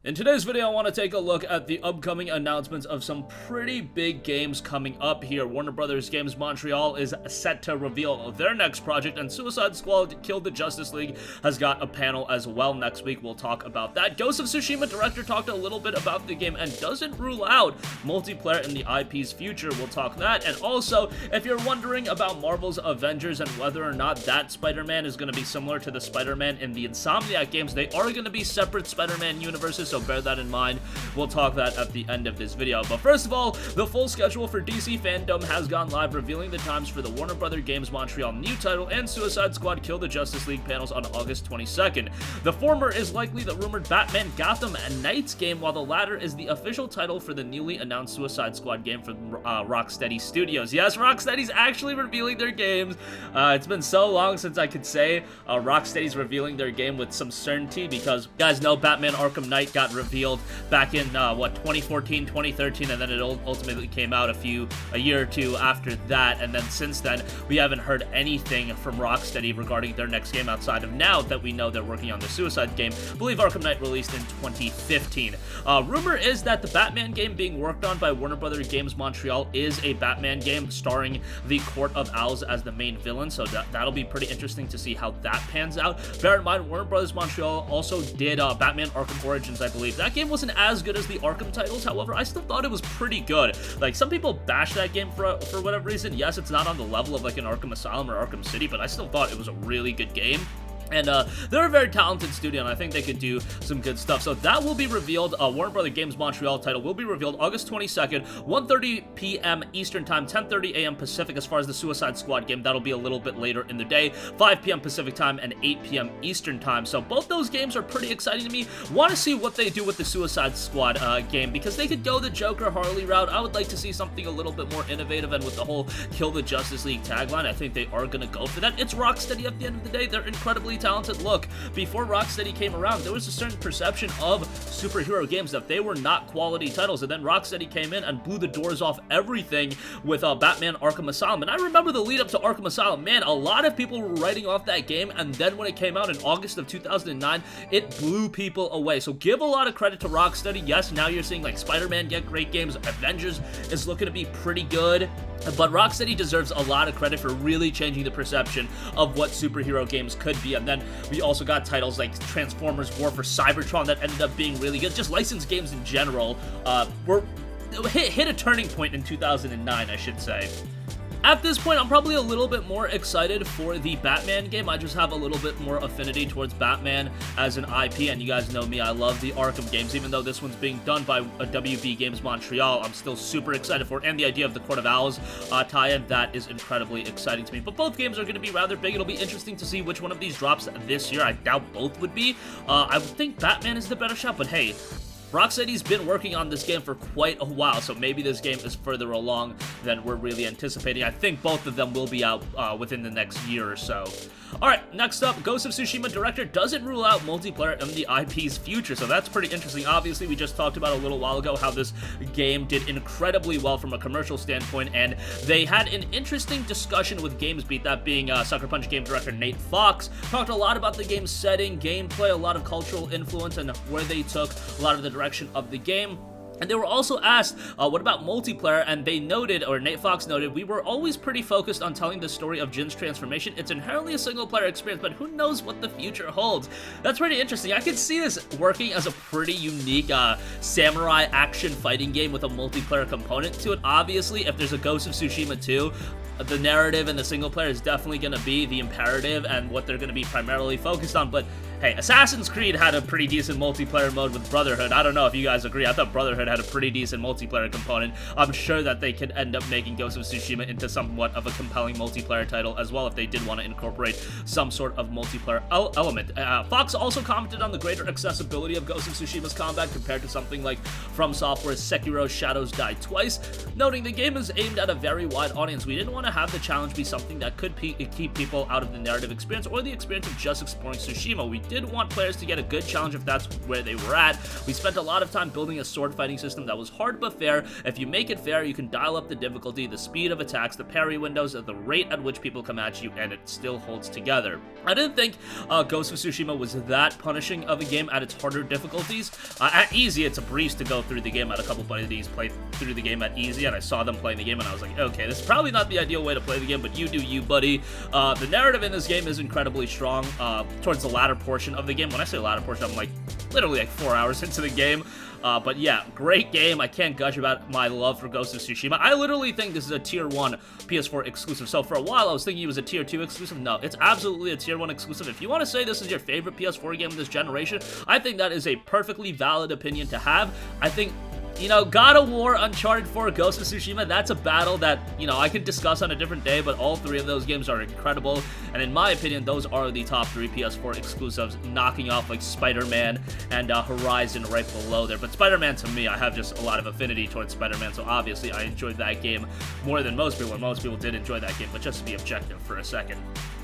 In today's video, I want to take a look at the upcoming announcements of some pretty big games coming up here. Warner Brothers Games Montreal is set to reveal their next project, and Suicide Squad Kill the Justice League has got a panel as well next week. We'll talk about that. Ghost of Tsushima director talked a little bit about the game and doesn't rule out multiplayer in the IP's future. We'll talk that. And also, if you're wondering about Marvel's Avengers and whether or not that Spider-Man is going to be similar to the Spider-Man in the Insomniac games, they are going to be separate Spider-Man universes, so bear that in mind. We'll talk that at the end of this video. But first of all, the full schedule for DC Fandom has gone live, revealing the times for the Warner Brothers Games Montreal new title and Suicide Squad Kill the Justice League panels on August 22nd. The former is likely the rumored Batman Gotham Knights game, while the latter is the official title for the newly announced Suicide Squad game from Rocksteady Studios. Yes, Rocksteady's actually revealing their games. It's been so long since I could say Rocksteady's revealing their game with some certainty, because you guys know Batman Arkham Knight got revealed back in 2014, 2013, and then it ultimately came out a year or two after that, and then since then we haven't heard anything from Rocksteady regarding their next game outside of now that we know they're working on the Suicide game. I believe Arkham Knight released in 2015. Rumor is that the Batman game being worked on by Warner Brothers Games Montreal is a Batman game starring the Court of Owls as the main villain, so that'll be pretty interesting to see how that pans out. Bear in mind, Warner Brothers Montreal also did Batman Arkham Origins, I believe. That game wasn't as good as the Arkham titles, however, I still thought it was pretty good. Like, some people bash that game for whatever reason. Yes, it's not on the level of like an Arkham Asylum or Arkham City, but I still thought it was a really good game. And they're a very talented studio, and I think they could do some good stuff. So that will be revealed. Warner Brothers Games Montreal title will be revealed August 22nd, 1:30 p.m. Eastern Time, 10:30 a.m. Pacific. As far as the Suicide Squad game, that'll be a little bit later in the day, 5 p.m. Pacific Time and 8 p.m. Eastern Time. So both those games are pretty exciting to me. Want to see what they do with the Suicide Squad game, because they could go the Joker Harley route. I would like to see something a little bit more innovative, and with the whole Kill the Justice League tagline, I think they are going to go for that. It's Rocksteady at the end of the day. They're incredibly talented. Look, before Rocksteady came around, there was a certain perception of superhero games that they were not quality titles, and then Rocksteady came in and blew the doors off everything with Batman Arkham Asylum. And I remember the lead up to Arkham Asylum. Man, a lot of people were writing off that game, and then when it came out in August of 2009, it blew people away. So give a lot of credit to Rocksteady. Yes, now you're seeing like Spider-Man get great games, Avengers is looking to be pretty good, but Rocksteady deserves a lot of credit for really changing the perception of what superhero games could be. And then we also got titles like Transformers War for Cybertron that ended up being really good. Just licensed games in general hit a turning point in 2009, I should say. At this point, I'm probably a little bit more excited for the Batman game. I just have a little bit more affinity towards Batman as an IP, and you guys know me, I love the Arkham games. Even though this one's being done by WB Games Montreal, I'm still super excited for it, and the idea of the Court of Owls tie-in, that is incredibly exciting to me. But both games are going to be rather big. It'll be interesting to see which one of these drops this year. I doubt both would be. I would think Batman is the better shot, but hey, Rocksteady's been working on this game for quite a while, so maybe this game is further along than we're really anticipating. I think both of them will be out within the next year or so. Alright, next up, Ghost of Tsushima director doesn't rule out multiplayer in the IP's future, so that's pretty interesting. Obviously, we just talked about a little while ago how this game did incredibly well from a commercial standpoint, and they had an interesting discussion with GamesBeat, that being Sucker Punch game director Nate Fox. Talked a lot about the game's setting, gameplay, a lot of cultural influence, and where they took a lot of the direction of the game. And they were also asked, what about multiplayer? And they noted, or Nate Fox noted, we were always pretty focused on telling the story of Jin's transformation. It's inherently a single-player experience, but who knows what the future holds? That's pretty interesting. I could see this working as a pretty unique samurai action fighting game with a multiplayer component to it. Obviously, if there's a Ghost of Tsushima 2, the narrative and the single player is definitely going to be the imperative and what they're going to be primarily focused on. But hey, Assassin's Creed had a pretty decent multiplayer mode with Brotherhood. I don't know if you guys agree. I thought Brotherhood had a pretty decent multiplayer component. I'm sure that they could end up making Ghost of Tsushima into somewhat of a compelling multiplayer title as well if they did want to incorporate some sort of multiplayer element. Fox also commented on the greater accessibility of Ghost of Tsushima's combat compared to something like From Software's Sekiro Shadows Die Twice, noting the game is aimed at a very wide audience. We didn't want to have the challenge be something that could keep people out of the narrative experience or the experience of just exploring Tsushima. We did want players to get a good challenge if that's where they were at. We spent a lot of time building a sword fighting system that was hard but fair. If you make it fair, you can dial up the difficulty, the speed of attacks, the parry windows, the rate at which people come at you, and it still holds together. I didn't think Ghost of Tsushima was that punishing of a game at its harder difficulties. At easy, it's a breeze to go through the game. At a couple buddies play through the game at easy, and I saw them playing the game, and I was like, okay, this is probably not the ideal way to play the game, but you do you, buddy. The narrative in this game is incredibly strong towards the latter portion of the game. When I say latter portion, I'm like literally like 4 hours into the game. But yeah, great game. I can't gush about my love for Ghost of Tsushima. I literally think this is a Tier 1 PS4 exclusive. So for a while, I was thinking it was a Tier 2 exclusive. No, it's absolutely a Tier 1 exclusive. If you want to say this is your favorite PS4 game of this generation, I think that is a perfectly valid opinion to have. I think, you know, God of War, Uncharted 4, Ghost of Tsushima, that's a battle that, you know, I can discuss on a different day, but all three of those games are incredible, and in my opinion, those are the top 3 PS4 exclusives, knocking off, like, Spider-Man and Horizon right below there. But Spider-Man, to me, I have just a lot of affinity towards Spider-Man, so obviously I enjoyed that game more than most people, and most people did enjoy that game, but just to be objective for a second.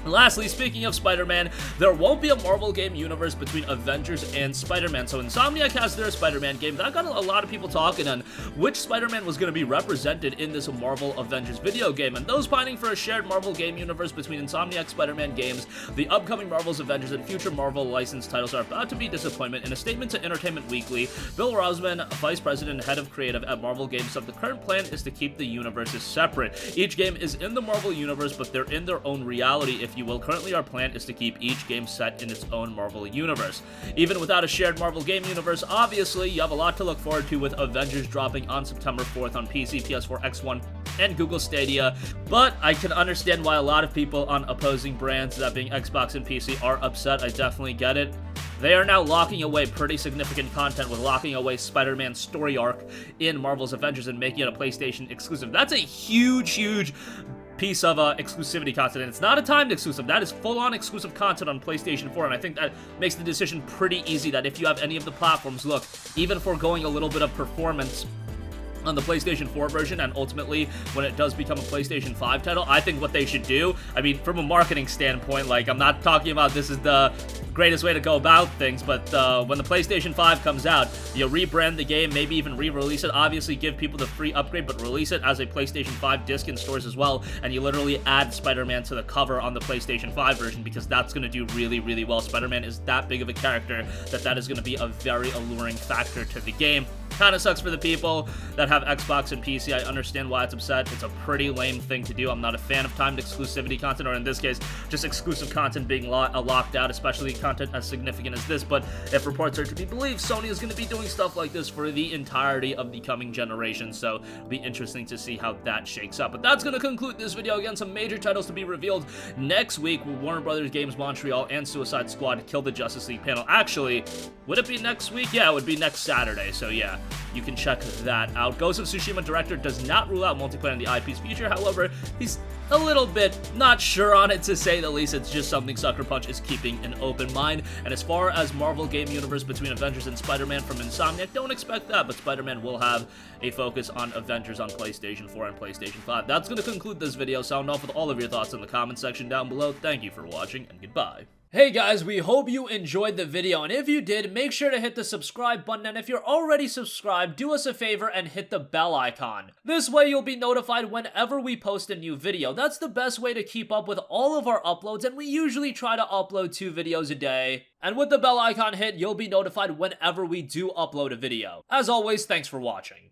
Lastly, speaking of Spider-Man, there won't be a Marvel game universe between Avengers and Spider-Man. So Insomniac has their Spider-Man game. That got a lot of people talking on which Spider-Man was going to be represented in this Marvel Avengers video game. And those pining for a shared Marvel game universe between Insomniac Spider-Man games, the upcoming Marvel's Avengers, and future Marvel licensed titles are about to be disappointment. In a statement to Entertainment Weekly, Bill Roseman, Vice President and Head of Creative at Marvel Games, said the current plan is to keep the universes separate. Each game is in the Marvel universe, but they're in their own reality, if you will. Currently, our plan is to keep each game set in its own Marvel universe. Even without a shared Marvel game universe, obviously, you have a lot to look forward to with Avengers dropping on September 4th on PC, PS4, X1, and Google Stadia, but I can understand why a lot of people on opposing brands, that being Xbox and PC, are upset. I definitely get it. They are now locking away pretty significant content with locking away Spider-Man's story arc in Marvel's Avengers and making it a PlayStation exclusive. That's a huge piece of exclusivity content, and it's not a timed exclusive. That is full-on exclusive content on PlayStation 4, and I think that makes the decision pretty easy that if you have any of the platforms, look, even foregoing a little bit of performance on the PlayStation 4 version, and ultimately when it does become a PlayStation 5 title, I think what they should do, I mean, from a marketing standpoint, like, I'm not talking about this is the greatest way to go about things, but when the PlayStation 5 comes out, you rebrand the game, maybe even re-release it, obviously give people the free upgrade, but release it as a PlayStation 5 disc in stores as well, and you literally add Spider-Man to the cover on the PlayStation 5 version, because that's going to do really well. Spider-Man is that big of a character that is going to be a very alluring factor to the game. Kind of sucks for the people that have Xbox and PC. I understand why it's upset. It's a pretty lame thing to do. I'm not a fan of timed exclusivity content, or in this case, just exclusive content being locked out, especially content as significant as this. But if reports are to be believed, Sony is going to be doing stuff like this for the entirety of the coming generation, so it'll be interesting to see how that shakes up. But that's going to conclude this video. Again, some major titles to be revealed next week with Warner Brothers Games Montreal and Suicide Squad Kill the Justice League panel. Actually, would it be next week? Yeah, it would be next Saturday, so yeah. You can check that out. Ghost of Tsushima director does not rule out multiplayer in the IP's future. However, he's a little bit not sure on it, to say the least. It's just something Sucker Punch is keeping an open mind. And as far as Marvel game universe between Avengers and Spider-Man from Insomniac, don't expect that, but Spider-Man will have a focus on Avengers on PlayStation 4 and PlayStation 5. That's going to conclude this video. Sound off with all of your thoughts in the comment section down below. Thank you for watching, and goodbye. Hey guys, we hope you enjoyed the video, and if you did, make sure to hit the subscribe button, and if you're already subscribed, do us a favor and hit the bell icon. This way you'll be notified whenever we post a new video. That's the best way to keep up with all of our uploads, and we usually try to upload 2 videos a day. And with the bell icon hit, you'll be notified whenever we do upload a video. As always, thanks for watching.